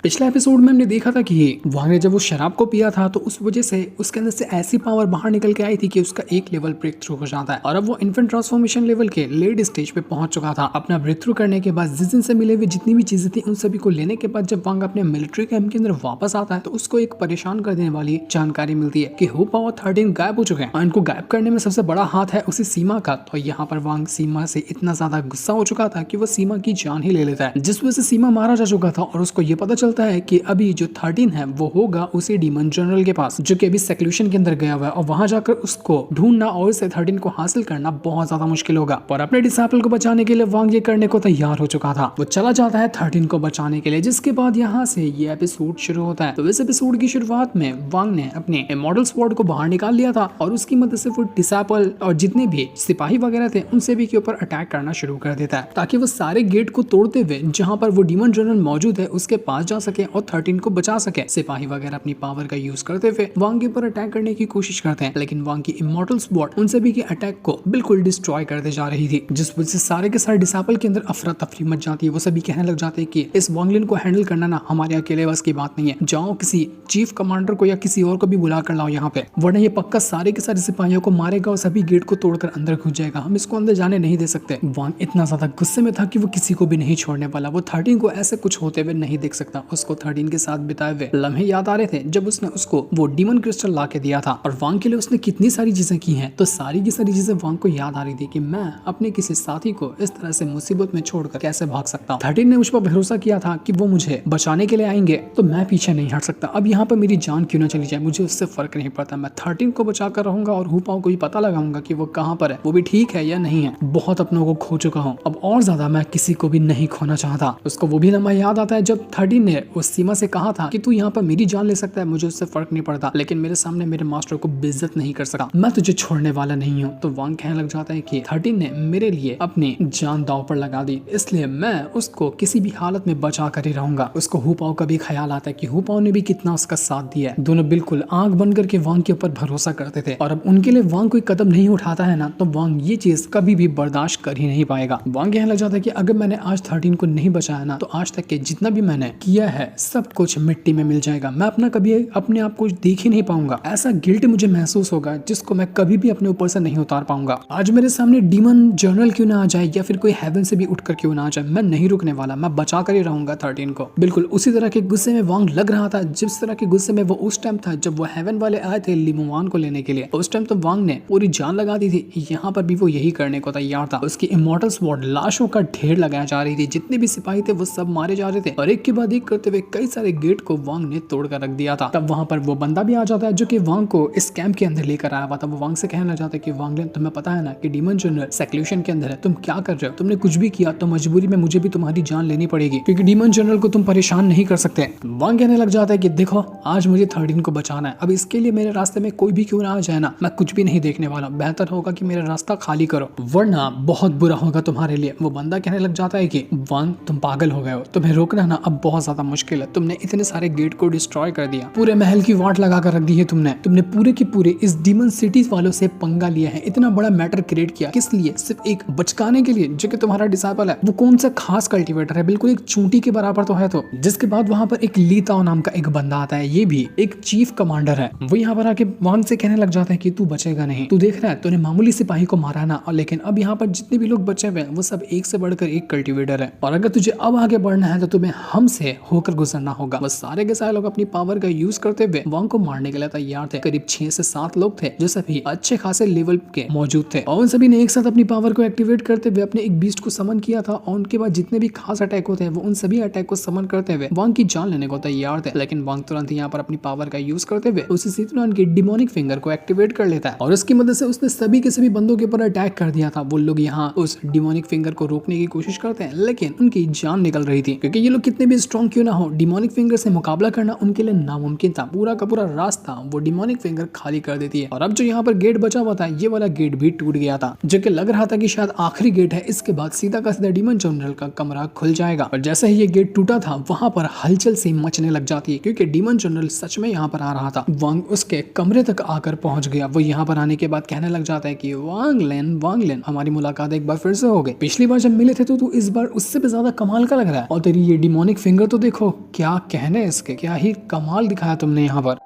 पिछले एपिसोड में हमने देखा था कि वांग ने जब वो शराब को पिया था तो उस वजह से उसके अंदर से ऐसी पावर बाहर निकल के आई थी कि उसका एक लेवल ब्रेक थ्रू हो जाता है और अब वो इन्फेंट ट्रांसफॉर्मेशन लेवल के लेट स्टेज पे पहुंच चुका था। अपना ब्रेक थ्रू करने के बाद जिस दिन से मिले हुए जितनी भी चीजें थी उन सभी को लेने के बाद जब वांग अपने मिलिट्री कैंप के अंदर वापस आता है तो उसको एक परेशान कर देने वाली जानकारी मिलती है कि हु पावर 13 गायब हो चुके हैं और इनको गायब करने में सबसे बड़ा हाथ है उसी सीमा का। तो यहाँ पर वांग सीमा से इतना ज्यादा गुस्सा हो चुका था कि वो सीमा की जान ही ले लेता है, जिस वजह से सीमा मारा जा चुका था और उसको ये पता चलता है कि अभी जो 13 है वो होगा उसी डीमन जनरल के पास जो कि अभी सेक्लूशन के अंदर गया हुआ है और वहां जाकर उसको ढूंढना और उसे 13 को हासिल करना बहुत ज्यादा मुश्किल होगा। और अपने डिसाइपल को बचाने के लिए वांग ये करने को तैयार हो चुका था। वो चला जाता है 13 को बचाने के लिए, जिसके बाद यहाँ से ये एपिसोड शुरू होता है। तो इस एपिसोड की शुरुआत में वांग ने अपने इमॉर्टल स्वॉर्ड को बाहर निकाल लिया था और उसकी मदद से वो डिसाइपल और जितने भी सिपाही वगैरह थे उन सभी के ऊपर अटैक करना शुरू कर देता है ताकि वो सारे गेट को तोड़ते हुए जहां पर वो डीमन जनरल मौजूद है उसके पास जा सके और 13 को बचा सके। सिपाही वगैरह अपनी पावर का यूज करते हुए वांग के ऊपर अटैक करने की कोशिश करते हैं, लेकिन वांग की इमॉर्टल स्वॉर्ड उन सभी के अटैक को बिल्कुल डिस्ट्रॉय करते जा रही थी, जिस वजह से सारे के सारे डिसाइपल के अंदर अफरा तफरी मच जाती है। वो सभी कहने लग जाते हैं कि इस वांगलिन को हैंडल करना ना हमारे अकेले बस की बात नहीं है, जाओ किसी चीफ कमांडर को या किसी और को भी बुला कर लाओ यहाँ पे, वरना ये पक्का सारे के सारे सिपाहियों को मारेगा और सभी गेट को तोड़कर अंदर घुस जाएगा, हम इसको अंदर जाने नहीं दे सकते। वांग इतना ज्यादा गुस्से में था कि वो किसी को भी नहीं छोड़ने वाला। वो 13 को ऐसे कुछ होते हुए नहीं देख सकता। उसको 13 के साथ बिताए हुए लम्हे याद आ रहे थे जब उसने उसको वो डीमन क्रिस्टल ला के दिया था और वांग के लिए उसने कितनी सारी चीजें की हैं, तो सारी की सारी चीजें वांग को याद आ रही थी कि मैं अपने किसी साथी को इस तरह से मुसीबत में छोड़कर कैसे भाग सकता हूँ। 13 ने मुझ पर भरोसा किया था कि वो मुझे बचाने के लिए आएंगे तो मैं पीछे नहीं हट सकता। अब यहाँ पर मेरी जान क्यों ना चली जाए, मुझे उससे फर्क नहीं पड़ता, मैं 13 को बचा कर रहूंगा और हु पाओ को भी पता लगाऊंगा कि वो कहाँ पर है, वो भी ठीक है या नहीं है। बहुत अपनों को खो चुका हूँ, अब और ज्यादा मैं किसी को भी नहीं खोना चाहता। उसको वो भी लम्हा याद आता है जब 13 ने उस सीमा से कहा था कि तू यहाँ पर मेरी जान ले सकता है, मुझे उससे फर्क नहीं पड़ता, लेकिन मेरे सामने मेरे मास्टर को बेइज्जत नहीं कर सका, मैं तुझे छोड़ने वाला नहीं हूँ। तो वांग कहने लग जाता है कि 13 ने मेरे लिए अपनी जान दांव पर लगा दी, इसलिए मैं उसको किसी भी हालत में बचा कर ही रहूंगा। उसको हु पाओ का भी ख्याल आता है कि हु पाओ ने भी कितना उसका साथ दिया है। दोनों बिल्कुल आंख बंद करके वांग के ऊपर भरोसा करते थे और अब उनके लिए वांग कोई कदम नहीं उठाता है ना, तो वांग ये चीज कभी भी बर्दाश्त कर ही नहीं पाएगा। वांग कहने लग जाता है कि अगर मैंने आज 13 को नहीं बचाया ना तो आज तक के जितना भी मैंने किया है सब कुछ मिट्टी में मिल जाएगा, मैं अपना कभी अपने आप को देख ही नहीं पाऊंगा। ऐसा गिल्ट मुझे महसूस होगा जिसको मैं कभी भी अपने ऊपर से नहीं उतार पाऊंगा। आज मेरे सामने डीमन जनरल क्यों ना आ जाए या फिर कोई हेवन से भी उठकर क्यों ना आ जाए, मैं नहीं रुकने वाला, मैं बचा कर ही रहूंगा 13 को। बिल्कुल उसी तरह के गुस्से में वांग लग रहा था जिस तरह के गुस्से में वो उस टाइम था जब वो हेवन वाले आए थे लिमुवान को लेने के लिए। उस टाइम तो वांग ने पूरी जान लगा दी थी, यहाँ पर भी वो यही करने को तैयार था। उसकी इमॉर्टल स्वॉर्ड लाशों का ढेर लगाया जा रही थी, जितने भी सिपाही थे वो सब मारे जा रहे थे और एक के बाद एक करते हुए कई सारे गेट को वांग ने तोड़कर रख दिया था। तब वहां पर वो बंदा भी आ जाता है जो कि वांग को इस कैंप के अंदर लेकर आया हुआ था। वो वांग से कहना चाहता है कि वांगलिन तुम्हें पता है ना कि डीमन जनरल सेक्लूशन के अंदर है, तुम क्या कर रहे हो, तुमने कुछ भी किया तो मजबूरी में मुझे भी तुम्हारी जान लेनी पड़ेगी क्योंकि डीमन जनरल को तुम परेशान नहीं कर सकते। वांग कहने लग जाता है कि देखो आज मुझे 13 को बचाना है, अब इसके लिए मेरे रास्ते में कोई भी क्यों ना आ जाए ना, मैं कुछ भी नहीं देखने वाला, बेहतर होगा कि मेरा रास्ता खाली करो वरना बहुत बुरा होगा तुम्हारे लिए। वो बंदा कहने लग जाता है कि वांग तुम पागल हो गए हो, तुम्हें रोकना ना अब बहुत ज्यादा मुश्किल है, तुमने इतने सारे गेट को डिस्ट्रॉय कर दिया, पूरे महल की वाट लगा कर रख दी है तुमने पूरे के पूरे इस डीमन सिटीज वालों से पंगा लिया है, इतना बड़ा मैटर क्रिएट किया किस लिए, सिर्फ एक बचकाने के लिए जो कि तुम्हारा डिसाइपल है। वो कौन सा खास कल्टीवेटर है, बिल्कुल एक चूंटी के बराबर तो है। तो जिसके बाद वहां पर एक लीताओ नाम का एक बंदा आता है, ये भी एक चीफ कमांडर है। वो यहाँ पर आके वांग से कहने लग जाता है कि तू बचेगा नहीं, तू देख रहा है तूने मामूली सिपाही को मारा ना, और लेकिन अब यहाँ पर जितने भी लोग बचे हुए हैं वो सब एक से बढ़कर एक कल्टीवेटर है और अगर तुझे अब आगे बढ़ना है तो तुम्हें हमसे होकर गुजरना होगा। बस सारे के सारे लोग अपनी पावर का यूज करते हुए वांग को मारने के लिए तैयार थे। करीब 6 से 7 लोग थे जो सभी अच्छे खासे लेवल के मौजूद थे और उन सभी ने एक साथ अपनी पावर को एक्टिवेट करते हुए अपने एक बीस्ट को समन किया था और उनके बाद जितने भी खास अटैक होते हैं वो उन सभी अटैक को समन करते हुए वांग की जान लेने को तैयार थे। लेकिन वांग तुरंत यहाँ पर अपनी पावर का यूज करते हुए उसी सीतुनान के डिमोनिक फिंगर को एक्टिवेट कर लेता है और उसकी मदद से उसने सभी के सभी बंदों के ऊपर अटैक कर दिया था। वो लोग यहाँ उस डिमोनिक फिंगर को रोकने की कोशिश करते हैं लेकिन उनकी जान निकल रही थी क्योंकि ये लोग कितने भी स्ट्रॉन्ग क्यों ना हो, डिमोनिक फिंगर से मुकाबला करना उनके लिए नामुमकिन था। पूरा का पूरा रास्ता वो डिमोनिक फिंगर खाली कर देती है और अब जो यहाँ पर गेट बचा हुआ था ये वाला गेट भी टूट गया था जो कि लग रहा था कि शायद आखिरी गेट है, इसके बाद सीधा का सीधा डीमन जनरल का कमरा खुल जाएगा। और जैसे ही ये गेट टूटा था वहां पर हलचल सी मचने लग जाती है क्योंकि डीमन जनरल सच में यहाँ पर आ रहा था। वांग उसके कमरे तक आकर पहुंच गया। वो यहाँ पर आने के बाद कहने लग जाता है कि वांगलिन हमारी मुलाकात एक बार फिर से हो गई। पिछली बार जब मिले थे तो तू इस बार उससे भी ज्यादा कमाल का लग रहा है और तेरी ये डिमोनिक फिंगर तो देखो क्या कहने इसके, क्या ही कमाल दिखाया तुमने यहाँ पर।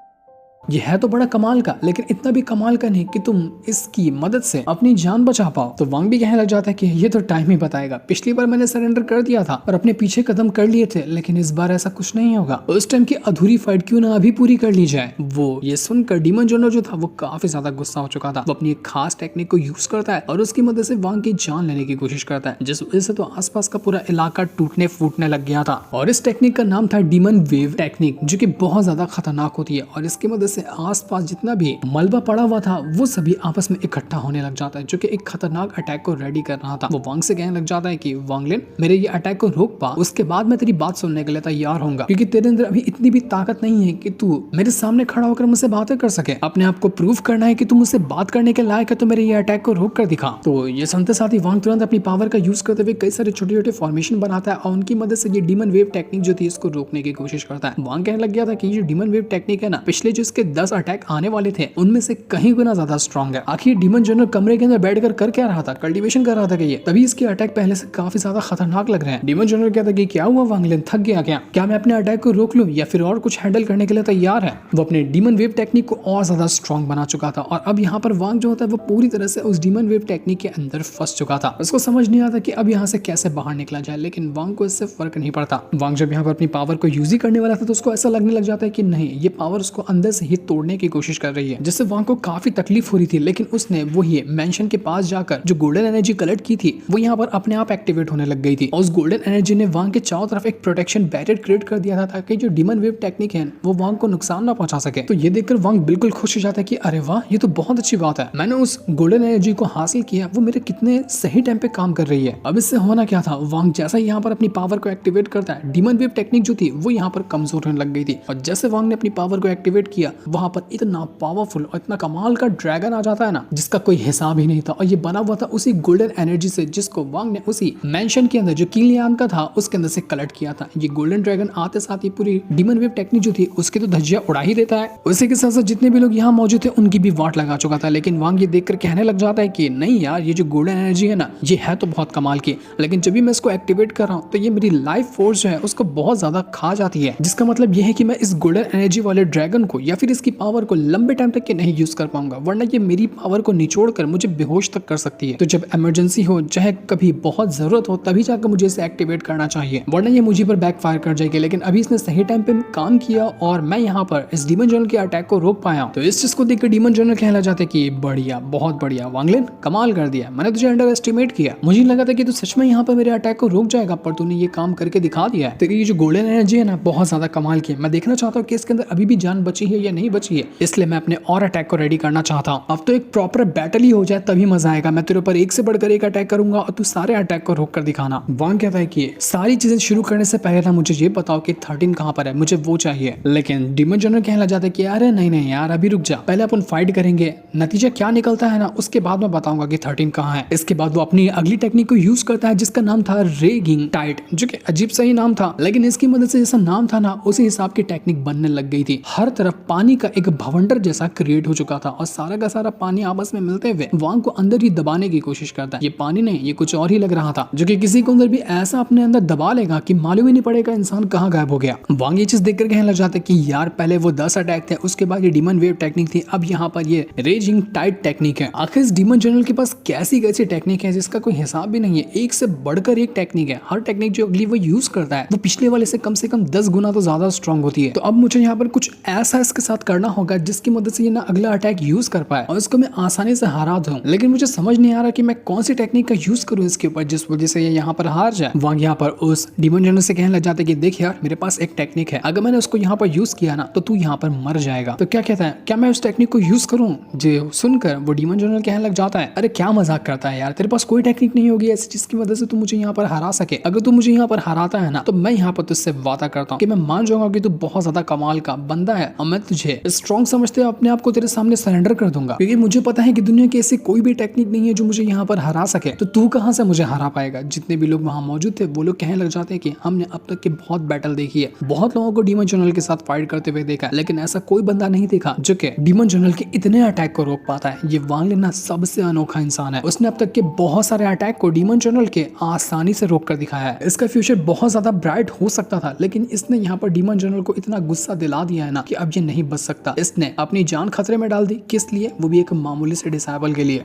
ये है तो बड़ा कमाल का, लेकिन इतना भी कमाल का नहीं कि तुम इसकी मदद से अपनी जान बचा पाओ। तो वांग भी कहने लग जाता है कि ये तो टाइम ही बताएगा, पिछली बार मैंने सरेंडर कर दिया था और अपने पीछे कदम कर लिए थे, लेकिन इस बार ऐसा कुछ नहीं होगा। उस टाइम की अधूरी फाइट क्यों ना अभी पूरी कर ली जाए। वो ये सुनकर डीमन जनरल जो था वो काफी ज्यादा गुस्सा हो चुका था। वो अपनी एक खास टेक्निक को यूज करता है और उसकी मदद से वांग की जान लेने की कोशिश करता है, जिस वजह से तो आसपास का पूरा इलाका टूटने फूटने लग गया था। और इस टेक्निक का नाम था डीमन वेव टेक्निक, जो कि बहुत ज्यादा खतरनाक होती है। और इसकी मदद से आसपास जितना भी मलबा पड़ा हुआ था वो सभी आपस में इकट्ठा होने लग जाता है, जो कि एक खतरनाक अटैक को रेडी कर रहा था। वो वांग से कहने लग जाता है कि वांगलिन, मेरे ये अटैक को रोक पा, उसके बाद मैं तेरी बात सुनने के लिए तैयार होऊंगा, क्योंकि तेरे अंदर अभी इतनी भी ताकत नहीं है कि तू मेरे सामने खड़ा होकर मुझसे बातें कर सके। अपने आप को प्रूव करना है कि तू मुझसे बात करने के लायक है, तो मेरे ये अटैक को रोक कर दिखा। तो ये सुनते साथ ही वांग तुरंत अपनी पावर का यूज करते हुए कई सारे छोटे छोटे फॉर्मेशन बनाता है और उनकी मदद से ये डीमन वेव टेक्निक जो थी इसको रोकने की कोशिश करता है। वांग कहने लग गया था कि ये डीमन वेव टेक्निक है ना, पिछले जो इसके 10 अटैक आने वाले थे उनमें से कहीं गुना ज्यादा स्ट्रॉन्ग है। आखिर डीमन जनरल कमरे के अंदर बैठकर कर क्या रहा था, कल्टीवेशन कर रहा था कि ये, तभी इसके अटैक पहले से काफी ज्यादा खतरनाक लग रहे हैं। डीमन जनरल कहता कि क्या हुआ वांगलिन, थक गया क्या मैं अपने अटैक को रोक लूं या फिर और कुछ हैंडल करने के लिए तैयार है। वो अपने डीमन वेव टेक्निक को और ज्यादा स्ट्रॉन्ग बना चुका था और अब यहाँ पर वांग जो होता है वो पूरी तरह से उस डीमन वेव टेक्निक के अंदर फंस चुका था। उसको समझ नहीं आता कि अब यहाँ से कैसे बाहर निकला जाए, लेकिन वांग को इससे फर्क नहीं पड़ता। वांग जब यहाँ पर अपनी पावर को यूज ही करने वाला था तो उसको ऐसा लगने लग जाता है कि नहीं, ये पावर उसको अंदर से ही तोड़ने की कोशिश कर रही है, जिससे वांग को काफी तकलीफ हो रही थी। लेकिन उसने वही मेंशन के पास जाकर जो गोल्डन एनर्जी कलेक्ट की थी वो यहाँ पर अपने आप एक्टिवेट होने लग गई थी और उस गोल्डन एनर्जी ने वांग के चारों तरफ एक प्रोटेक्शन बैरियर क्रिएट कर दिया था, ताकि जो डीमन वेव टेक्निक है वो वांग को नुकसान ना पहुंचा सके। तो ये देखकर वांग बिल्कुल खुश हो जाता है कि अरे वाह, ये तो बहुत अच्छी बात है, मैंने उस गोल्डन एनर्जी को हासिल किया, वो मेरे कितने सही टाइम पे काम कर रही है। अब इससे होना क्या था, वांग जैसा ही यहाँ पर अपनी पावर को एक्टिवेट करता है, डीमन वेव टेक्निक जो थी वो यहाँ पर कमजोर होने लग गई थी और जैसे वांग ने अपनी पावर को एक्टिवेट किया वहां पर इतना पावरफुल और इतना कमाल का ड्रैगन आ जाता है ना, जिसका कोई हिसाब ही नहीं था। और ये बना हुआ था उसी गोल्डन एनर्जी से जिसको वांग ने उसी मेंशन के अंदर जो कीलियान का था उसके अंदर से कलेक्ट किया था। ये गोल्डन ड्रैगन आते साथ ही पूरी डीमन वेव टेक्निक जो थी उसकी तो धज्जियां उड़ा ही देता है। उसी के साथ साथ जितने भी लोग यहाँ मौजूद थे उनकी भी वाट लगा चुका था। लेकिन वांग ये देखकर कहने लग जाता है कि नहीं यार, ये जो गोल्डन एनर्जी है ना ये है तो बहुत कमाल की, लेकिन जब भी मैं इसको एक्टिवेट कर रहा हूँ तो ये मेरी लाइफ फोर्स जो है उसको बहुत ज्यादा खा जाती है, जिसका मतलब ये है कि मैं इस गोल्डन एनर्जी वाले ड्रैगन को या फिर इसकी पावर को लंबे टाइम तक के नहीं यूज कर पाऊंगा, वरना ये मेरी पावर को निचोड़ कर मुझे बेहोश तक कर सकती है। तो जब इमरजेंसी हो, चाहे कभी बहुत जरूरत हो, तभी जाकर मुझे इसे एक्टिवेट करना चाहिए, वरना ये मुझे पर बैकफायर कर जाएगी। लेकिन अभी इसने सही टाइम पे काम किया और मैं यहाँ पर इस डीमन जनरल के अटैक को रोक पाया। तो इस चीज को देखकर डीमन जनरल कहना चाहते कि बढ़िया, बहुत बढ़िया वांगलिन, कमाल कर दिया, मैंने तुझे अंडर एस्टिमेट किया, मुझे लगा था कि तू सच में यहाँ पर मेरे अटैक को रोक जाएगा, पर तूने ये काम करके दिखा दिया है। तेरी ये जो गोल्डन एनर्जी है ना बहुत ज्यादा कमाल की है। मैं देखना चाहता हूँ कि इसके अंदर अभी भी जान बची है या नहीं बची है, इसलिए मैं अपने और अटैक को रेडी करना चाहता हूँ। अब तो एक प्रॉपर बैटल ही हो जाए तभी मजा आएगा। मैं तेरे ऊपर एक से बढ़कर एक अटैक करूंगा और तू सारे अटैक को रोक कर दिखाना। वांग कहता है कि सारी चीजें शुरू करने से पहले ना मुझे ये बताओ कि 13 कहाँ पर है, मुझे वो चाहिए। लेकिन डीमन जनरल कहने लग जाता है कि अरे नहीं नहीं यार, अभी रुक जा, पहले अपन फाइट करेंगे, नतीजा क्या निकलता है ना उसके बाद मैं बताऊंगा कि 13 कहाँ है। इसके बाद वो अपनी अगली टेक्निक को यूज करता है जिसका नाम था रेगिंग टाइट, जो कि अजीब सा ही नाम था, लेकिन इसकी मदद से जैसा नाम था ना उसी हिसाब की टेक्निक बनने लग गई थी। हर तरफ पानी का एक भवंडर जैसा क्रिएट हो चुका था और सारा का सारा पानी आपस में मिलते हुए वांग को अंदर ही दबाने की कोशिश करता है। ये पानी नहीं, ये कुछ और ही लग रहा था, जो कि किसी को अंदर भी ऐसा अपने अंदर दबा लेगा कि मालूम ही नहीं पड़ेगा इंसान कहाँ गायब हो गया। वांग ये चीज देखकर कहने लग जाता है कि यार पहले वो 10 अटैक थे, उसके बाद ये डीमन वेव टेक्निक थी, अब यहाँ पर ये रेजिंग टाइट टेक्निक है। आखिर इस डीमन जनरल के पास कैसी कैसी टेक्निक है जिसका कोई हिसाब भी नहीं है, एक से बढ़कर एक टेक्निक है। हर टेक्निक जो अगली वो यूज करता है वो पिछले वाले से कम 10 गुना तो ज्यादा स्ट्रॉन्ग होती है। तो अब मुझे यहाँ पर कुछ ऐसा इसके साथ करना होगा जिसकी मदद से ये ना अगला अटैक यूज कर पाए और इसको मैं आसानी से हरा दूं। लेकिन मुझे समझ नहीं आ रहा कि मैं कौन सी टेक्निक का यूज करूं इसके ऊपर जिस वजह से ये यहाँ पर हार जाए। वांग यहाँ पर उस डीमन जनरल से कहने लग जाते कि देख यार, मेरे पास एक टेक्निक है, अगर मैंने उसको यहाँ पर यूज किया ना तो तू यहाँ पर मर जाएगा। तो क्या कहता है, क्या मैं उस टेक्निक को यूज करूं? जो सुनकर वो डीमन जनरल कहने लग जाता है अरे क्या मजाक करता है यार, तेरे पास कोई टेक्निक नहीं होगी ऐसी जिसकी मदद से तू मुझे यहाँ पर हरा सके। अगर तू मुझे यहाँ पर हराता है ना तो मैं यहाँ पर तुझसे वादा करता हूँ कि मैं मान जाऊंगा कि तू बहुत ज्यादा कमाल का बंदा है और मैं तुझे मुझे स्ट्रॉन्ग समझते अपने आप को तेरे सामने सरेंडर कर दूंगा, क्योंकि मुझे पता है कि दुनिया की ऐसी कोई भी टेक्निक नहीं है जो मुझे यहाँ पर हरा सके। तो तू कहां से मुझे हरा पाएगा। जितने भी लोग वहां मौजूद थे वो लोग कहने लग जाते हैं कि हमने अब तक की बहुत बैटल देखी है, बहुत लोगों को डीमन जनरल के साथ फाइट करते हुए देखा, लेकिन ऐसा कोई बंदा नहीं देखा जो कि डीमन जनरल के इतने अटैक को रोक पाता है। ये वांग लिन सबसे अनोखा इंसान है। उसने अब तक के बहुत सारे अटैक को डीमन जनरल के आसानी से रोक कर दिखाया है। इसका फ्यूचर बहुत ज्यादा ब्राइट हो सकता था, लेकिन इसने यहाँ पर डीमन जनरल को इतना गुस्सा दिला दिया है ना कि अब ये नहीं बच सकता। इसने अपनी जान खतरे में डाल दी। किस लिए? वो भी एक मामूली से डिसेबल के लिए।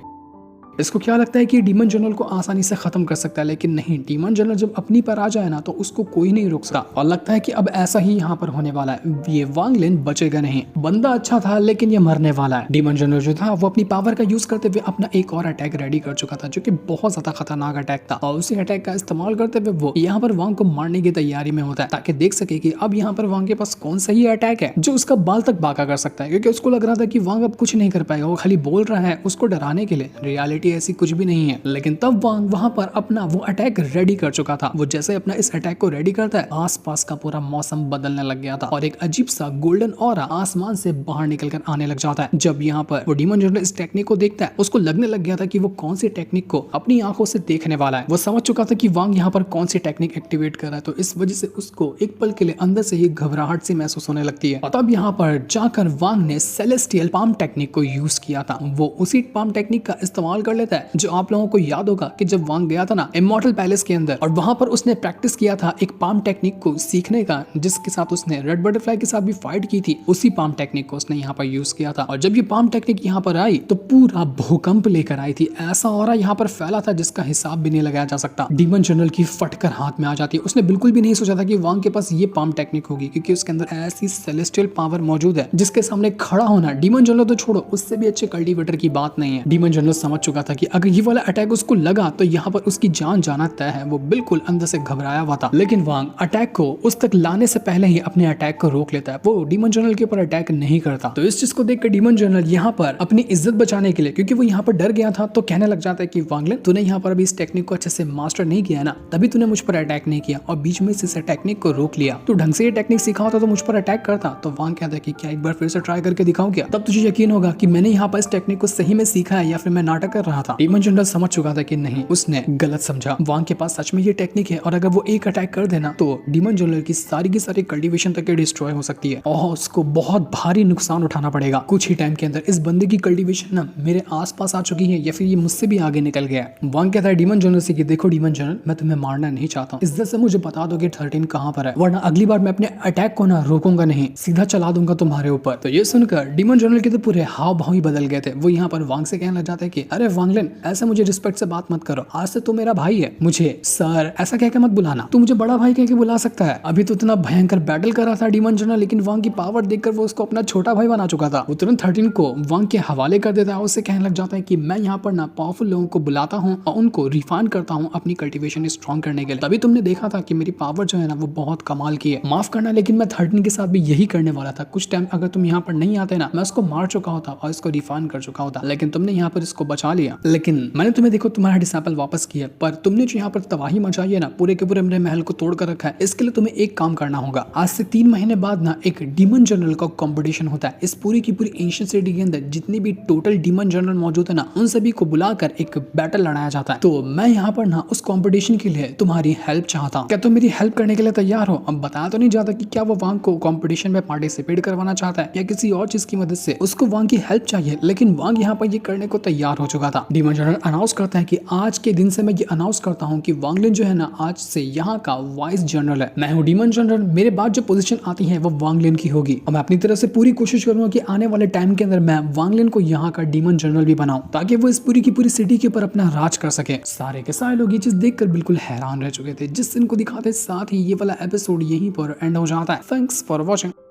इसको क्या लगता है कि डीमन जनरल को आसानी से खत्म कर सकता है, लेकिन नहीं। डीमन जनरल जब अपनी पर आ जाए ना तो उसको कोई नहीं रोक सकता, और लगता है कि अब ऐसा ही यहाँ पर होने वाला है। ये वांग लिन बचेगा नहीं। बंदा अच्छा था लेकिन ये मरने वाला है। डीमन जनरल जो था वो अपनी पावर का यूज करते हुए अपना एक और अटैक रेडी कर चुका था, जो कि बहुत ज्यादा खतरनाक अटैक था, और उसी अटैक का इस्तेमाल करते हुए वो यहाँ पर वांग को मारने की तैयारी में होता है, ताकि देख सके कि अब यहाँ पर वांग के पास कौन सा ही अटैक है जो उसका बाल तक बाका कर सकता है। क्योंकि उसको लग रहा था कि वांग अब कुछ नहीं कर पाएगा, वो खाली बोल रहा है उसको डराने के लिए। रियलिटी ऐसी कुछ भी नहीं है। लेकिन तब वांग वहां पर अपना वो अटैक रेडी कर चुका था। वो जैसे अपना इस अटैक को रेडी करता है, आसपास का पूरा मौसम बदलने लग गया था और एक अजीब सा गोल्डन ऑरा आसमान से बाहर निकलकर आने लग जाता है। जब यहाँ पर वो डीमन जनरल इस टेक्निक को देखता है, उसको लगने लग गया था कि वो कौन सी टेक्निक को अपनी आंखों से देखने वाला है। वो समझ चुका था कि वांग यहाँ पर कौन सी टेक्निक एक्टिवेट कर रहा है, तो इस वजह से उसको एक पल के लिए अंदर से ही घबराहट सी महसूस होने लगती है। और तब यहाँ पर जाकर वांग ने सेलेस्टियल पाम टेक्निक को यूज किया था। वो उसी पाम टेक्निक का इस्तेमाल कर लेता है जो आप लोगों को याद होगा कि जब वांग गया था ना इमॉर्टल पैलेस के अंदर, और वहां पर उसने प्रैक्टिस किया था एक पाम टेक्निक को सीखने का, जिसके साथ उसने रेड बटरफ्लाई के साथ भी फाइट की थी। उसी पाम टेक्निक को उसने यहाँ पर यूज किया था। और जब ये पाम टेक्निक यहाँ पर आई तो पूरा भूकंप लेकर आई थी। ऐसा ऑरा यहाँ पर फैला था जिसका हिसाब भी नहीं लगाया जा सकता। डीमन जनरल की फटकर हाथ में आ जाती है। उसने बिल्कुल भी नहीं सोचा था कि वांग के पास ये पाम टेक्निक होगी, क्योंकि उसके अंदर ऐसी सेलेस्टियल पावर मौजूद है जिसके सामने खड़ा होना डीमन जनरल तो छोड़ो, उससे भी अच्छे कल्टीवेटर की बात नहीं है। डीमन जनरल समझ चुका था कि अगर ये वाला अटैक उसको लगा तो यहाँ पर उसकी जान जाना तय है। वो बिल्कुल अंदर से घबराया हुआ था, लेकिन वांग अटैक को उस तक लाने से पहले ही अपने अटैक को रोक लेता है। वो डीमन जनरल के ऊपर अटैक नहीं करता। तो इस चीज को देखकर डीमन जनरल यहाँ पर अपनी इज्जत बचाने के लिए, क्योंकि वो यहाँ पर डर गया था, तो कहने लग जाता है कि वांग लिन, तूने यहाँ पर अभी इस टेक्निक को अच्छे से मास्टर नहीं किया ना, तभी तूने मुझ पर अटैक नहीं किया और बीच में इस टेक्निक को रोक लिया। तू ढंग से ये टेक्निक सीखा होता तो मुझ पर अटैक करता। तो वांग कहता है कि क्या एक बार फिर से ट्राई करके दिखाऊं क्या, तब तुझे यकीन होगा कि मैंने यहाँ पर इस टेक्निक को सही में सीखा है या फिर मैं नाटक कर रहा था। डीमन जनरल समझ चुका था कि नहीं, उसने गलत समझा। वांग के पास सच में ये टेक्निक है, और अगर वो एक अटैक कर देना तो डीमन जनरल की सारी कल्टीवेशन तक डिस्ट्रॉय हो सकती है और उसको बहुत भारी नुकसान उठाना पड़ेगा। कुछ ही टाइम के अंदर इस बंदे की कल्टीवेशन ना मेरे आसपास आ चुकी है, या फिर ये मुझसे भी आगे निकल गया है। वांग कहता है डीमन जनरल से कि देखो डीमन जनरल, मैं तुम्हें मारना नहीं चाहता हूँ, इज्जत से मुझे बता दो कि 13 कहाँ पर है, वरना अगली बार मैं अपने अटैक को ना रोकूंगा नहीं, सीधा चला दूंगा तुम्हारे ऊपर। तो ये सुनकर डीमन जनरल के तो पूरे हाव भाव ही बदल गए थे। वो यहाँ पर वांग से कहने लग जाते हैं कि अरे वांग लिन, ऐसे मुझे रिस्पेक्ट से बात मत करो, आज से तू मेरा भाई है, मुझे सर ऐसा कहकर मत बुलाना, तू मुझे बड़ा भाई कहकर बुला सकता है। अभी तो इतना भयंकर बैटल कर रहा था डीमन जनरल, लेकिन वांग की पावर देखकर वो उसको अपना छोटा भाई बना चुका था। वो तुरंत 13 को वांग के हवाले कर देता है। उससे कहने लग जाता है कि मैं यहाँ पर ना पावरफुल लोगों को बुलाता हूँ और उनको रिफाइन करता हूँ अपनी कल्टीवेशन स्ट्रॉन्ग करने के लिए। तभी तुमने देखा था कि मेरी पावर जो है ना वो बहुत कमाल की है। माफ करना, लेकिन मैं 13 के साथ भी यही करने वाला था। कुछ टाइम अगर तुम यहाँ पर नहीं आते ना, मैं उसको मार चुका होता और इसको रिफाइन कर चुका होता, लेकिन तुमने यहाँ पर इसको बचा लिया। लेकिन मैंने तुम्हें देखो तुम्हारा डिसेबल वापस किया, पर तुमने जो यहाँ पर तबाही मचाई है ना, पूरे के पूरे मेरे महल को तोड़ कर रखा है। इसके लिए तुम्हें एक काम करना होगा। आज से 3 महीने बाद ना एक डीमन जनरल का कंपटीशन होता है। इस पूरी की पूरी एंशिएंट सिटी के अंदर जितनी भी टोटल डीमन जनरल मौजूद है ना, उन सभी को बुलाकर एक बैटल लड़ाया जाता है। तो मैं यहाँ पर ना उस कंपटीशन के लिए तुम्हारी हेल्प चाहता हूँ। क्या तुम मेरी हेल्प करने के लिए तैयार हो? अब बताया तो नहीं जाता कि क्या वो वांग को कंपटीशन में पार्टिसिपेट करवाना चाहता है या किसी और चीज की मदद से उसको वांग की हेल्प चाहिए, लेकिन वांग यहाँ पर ये करने को तैयार हो चुका था। डीमन जनरल अनाउंस करता है कि आज के दिन से मैं ये अनाउंस करता हूँ कि वांग लिन जो है ना आज से यहाँ का वाइस जनरल है। मैं हूँ डीमन जनरल, मेरे बाद जो पोजीशन आती है वो वांग लिन की होगी, और मैं अपनी तरफ से पूरी कोशिश करूंगा कि आने वाले टाइम के अंदर मैं वांग लिन को यहाँ का डीमन जनरल भी बनाऊं, ताकि वो इस पूरी की पूरी सिटी के ऊपर अपना राज कर सके। सारे के सारे लोग ये चीज देखकर बिल्कुल हैरान रह चुके थे। जिस दिन को दिखाते साथ ही ये वाला एपिसोड यहीं पर एंड हो जाता है। Thanks for watching.